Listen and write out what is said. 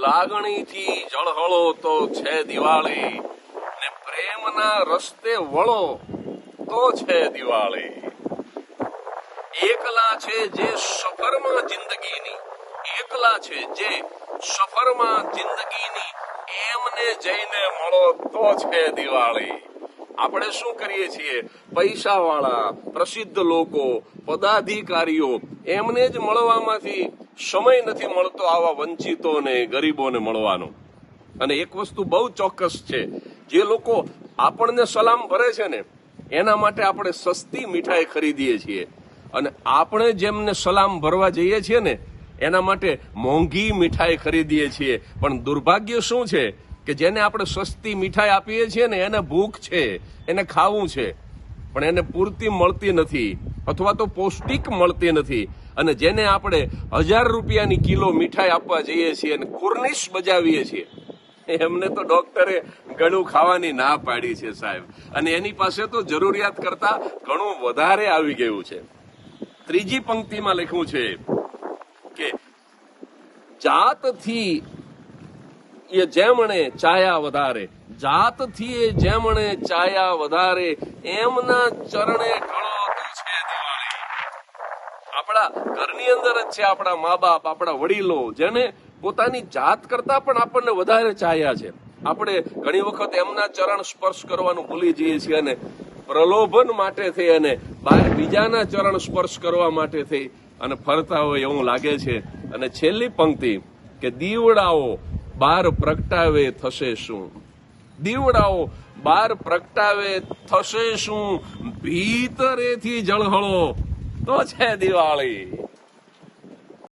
લાગણીથી ઝળહળો તો છે દિવાળી, ને પ્રેમના રસ્તે વળો તો છે દિવાળી. એકલા છે જે સફરમાં જિંદગીની, એકલા છે જે સફરમાં જિંદગીની, એમને જઈને મળો તો છે દિવાળી. આપણે શું કરીએ છીએ? પૈસા વાળા, પ્રસિદ્ધ લોકો, પદાધિકારીઓ, એમને જ મળવામાંથી સમય નથી મળતો આવા વંચિતોને, ગરીબોને મળવાનો. અને એક વસ્તુ બહુ ચોક્કસ છે, જે લોકો આપણને સલામ ભરે છે ને, એના માટે આપણે સસ્તી મીઠાઈ ખરીદીએ છીએ, અને આપણે જેમને સલામ ભરવા જઈએ છીએ ને, એના માટે મોંઘી મીઠાઈ ખરીદીએ છીએ. પણ દુર્ભાગ્ય શું છે કે જેને આપણે સસ્તી મીઠાઈ આપીએ છીએ ને, એને ભૂખ છે, એને ખાવું છે, પણ એને પૂરતી મળતી નથી, અથવા તો પૌષ્ટિક મળતી નથી. અને જેને આપણે 1000 રૂપિયાની કિલો મીઠાઈ આપવા જઈએ છીએ અને કુર્નિશ બજાવીએ છીએ, એમને તો ડોક્ટરે ઘણું ખાવાની ના પાડી છે સાહેબ, અને એની પાસે તો જરૂરિયાત કરતા ઘણું વધારે આવી ગયું છે. ત્રીજી પંક્તિમાં લખ્યું છે કે જાતથી એ જેમણે ચાયા વધારે, જાતથી એ જેમણે ચાયા વધારે, એમના ચરણે ઢળો તો છે દિવાળી. આપણા ઘરની અંદર જ છે આપણા મા બાપ, આપણા વડીલો, જેને પોતાની જાત કરતા પણ આપણને વધારે ચાહ્યા છે. આપણે ઘણી વખત એમના ચરણ સ્પર્શ કરવાનું ભૂલી જઈએ છીએ, અને પ્રલોભન માટે થઈ અને બીજાના ચરણ સ્પર્શ કરવા માટે થઈ અને ફરતા હોય એવું લાગે છે. અને છેલ્લી પંક્તિ કે દીવડાઓ બાર પ્રગટાવે થશે શું, દીવડાઓ બાર પ્રગટાવે થશે શું, ભીતરેથી ઝળહળો તો છે દિવાળી.